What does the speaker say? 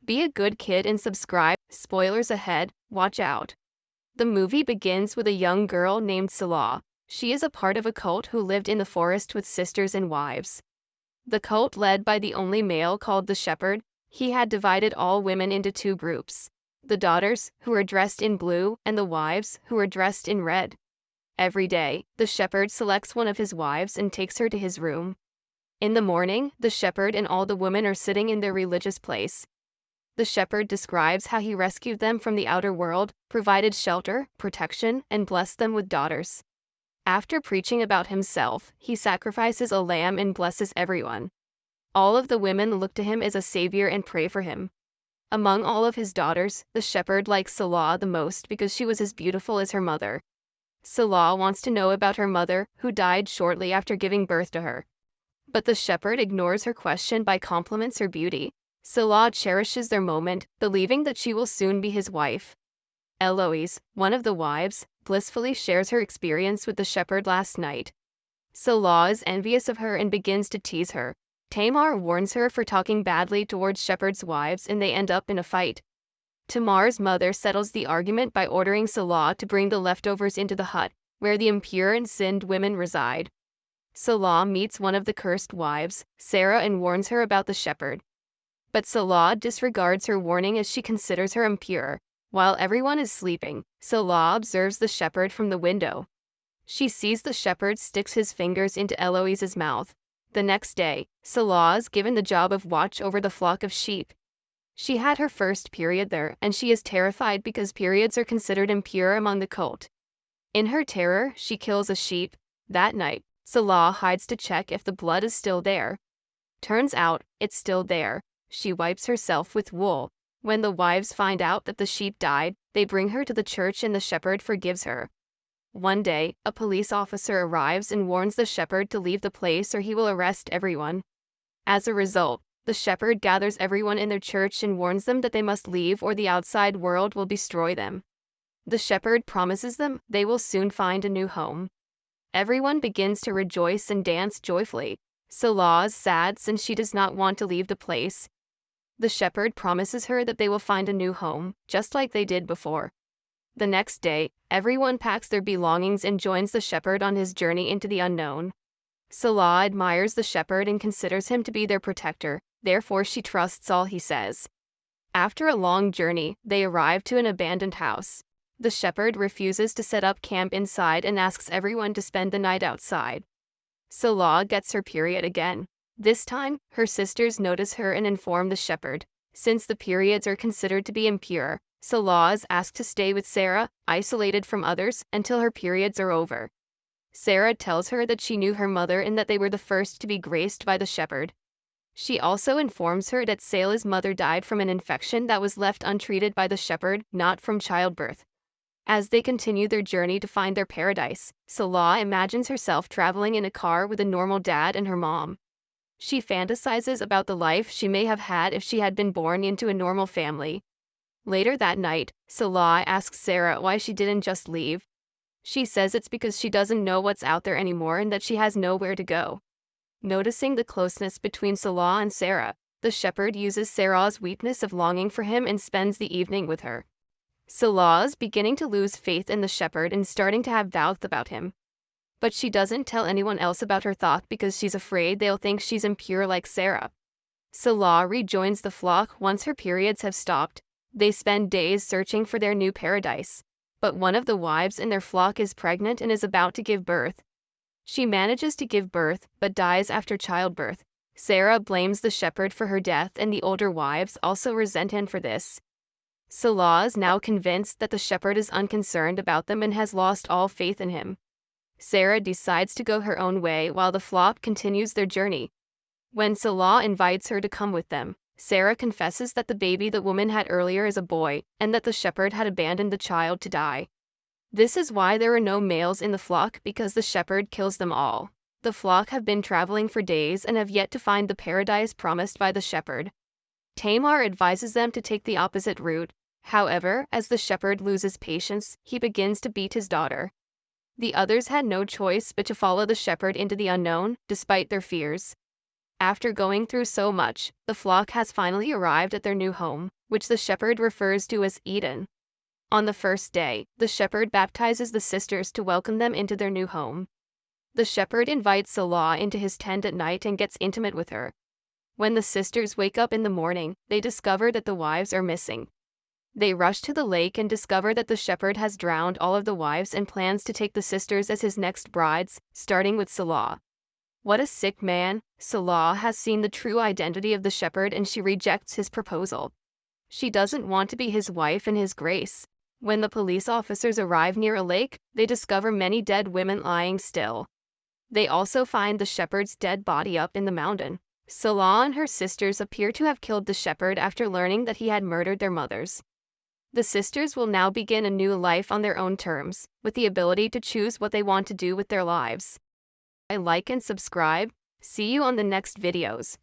Be a good kid and subscribe. Spoilers ahead, watch out. The movie begins with a young girl named Salah. She is a part of a cult who lived in the forest with sisters and wives. The cult, led by the only male called the Shepherd, he had divided all women into two groups: the daughters, who were dressed in blue, and the wives, who were dressed in red. Every day, the Shepherd selects one of his wives and takes her to his room. In the morning, the Shepherd and all the women are sitting in their religious place. The Shepherd describes how he rescued them from the outer world, provided shelter, protection, and blessed them with daughters. After preaching about himself, he sacrifices a lamb and blesses everyone. All of the women look to him as a savior and pray for him. Among all of his daughters, the Shepherd likes Salah the most because she was as beautiful as her mother. Salah wants to know about her mother, who died shortly after giving birth to her. But the Shepherd ignores her question by compliments her beauty. Salah cherishes their moment, believing that she will soon be his wife. Eloise, one of the wives, blissfully shares her experience with the Shepherd last night. Salah is envious of her and begins to tease her. Tamar warns her for talking badly towards Shepherd's wives, and they end up in a fight. Tamar's mother settles the argument by ordering Salah to bring the leftovers into the hut, where the impure and sinned women reside. Salah meets one of the cursed wives, Sarah, and warns her about the Shepherd. But Salah disregards her warning as she considers her impure. While everyone is sleeping, Salah observes the Shepherd from the window. She sees the Shepherd sticks his fingers into Eloise's mouth. The next day, Salah is given the job of watch over the flock of sheep. She had her first period there, and she is terrified because periods are considered impure among the cult. In her terror, she kills a sheep. That night, Salah hides to check if the blood is still there. Turns out, it's still there. She wipes herself with wool. When the wives find out that the sheep died, they bring her to the church and the Shepherd forgives her. One day, a police officer arrives and warns the Shepherd to leave the place or he will arrest everyone. As a result, the Shepherd gathers everyone in their church and warns them that they must leave or the outside world will destroy them. The Shepherd promises them they will soon find a new home. Everyone begins to rejoice and dance joyfully. Salah is sad since she does not want to leave the place. The Shepherd promises her that they will find a new home, just like they did before. The next day, everyone packs their belongings and joins the Shepherd on his journey into the unknown. Salah admires the Shepherd and considers him to be their protector, therefore she trusts all he says. After a long journey, they arrive to an abandoned house. The Shepherd refuses to set up camp inside and asks everyone to spend the night outside. Salah gets her period again. This time, her sisters notice her and inform the Shepherd. Since the periods are considered to be impure, Salah is asked to stay with Sarah, isolated from others, until her periods are over. Sarah tells her that she knew her mother and that they were the first to be graced by the Shepherd. She also informs her that Salah's mother died from an infection that was left untreated by the Shepherd, not from childbirth. As they continue their journey to find their paradise, Salah imagines herself traveling in a car with a normal dad and her mom. She fantasizes about the life she may have had if she had been born into a normal family. Later that night, Salah asks Sarah why she didn't just leave. She says it's because she doesn't know what's out there anymore and that she has nowhere to go. Noticing the closeness between Salah and Sarah, the Shepherd uses Sarah's weakness of longing for him and spends the evening with her. Salah is beginning to lose faith in the Shepherd and starting to have doubts about him. But she doesn't tell anyone else about her thought because she's afraid they'll think she's impure like Sarah. Salah rejoins the flock once her periods have stopped. They spend days searching for their new paradise. But one of the wives in their flock is pregnant and is about to give birth. She manages to give birth, but dies after childbirth. Sarah blames the Shepherd for her death and the older wives also resent him for this. Salah is now convinced that the Shepherd is unconcerned about them and has lost all faith in him. Sarah decides to go her own way while the flock continues their journey. When Salah invites her to come with them, Sarah confesses that the baby the woman had earlier is a boy, and that the Shepherd had abandoned the child to die. This is why there are no males in the flock, because the Shepherd kills them all. The flock have been traveling for days and have yet to find the paradise promised by the Shepherd. Tamar advises them to take the opposite route. However, as the Shepherd loses patience, he begins to beat his daughter. The others had no choice but to follow the Shepherd into the unknown, despite their fears. After going through so much, the flock has finally arrived at their new home, which the shepherd refers to as Eden. On the first day, the shepherd baptizes the sisters to welcome them into their new home. The shepherd invites Salah into his tent at night and gets intimate with her. When the sisters wake up in the morning, they discover that the wives are missing. They rush to the lake and discover that the shepherd has drowned all of the wives and plans to take the sisters as his next brides, starting with Salah. What a sick man! Salah has seen the true identity of the shepherd and she rejects his proposal. She doesn't want to be his wife in his grace. When the police officers arrive near a lake, they discover many dead women lying still. They also find the shepherd's dead body up in the mountain. Salah and her sisters appear to have killed the shepherd after learning that he had murdered their mothers. The sisters will now begin a new life on their own terms, with the ability to choose what they want to do with their lives. Like and subscribe. See you on the next videos.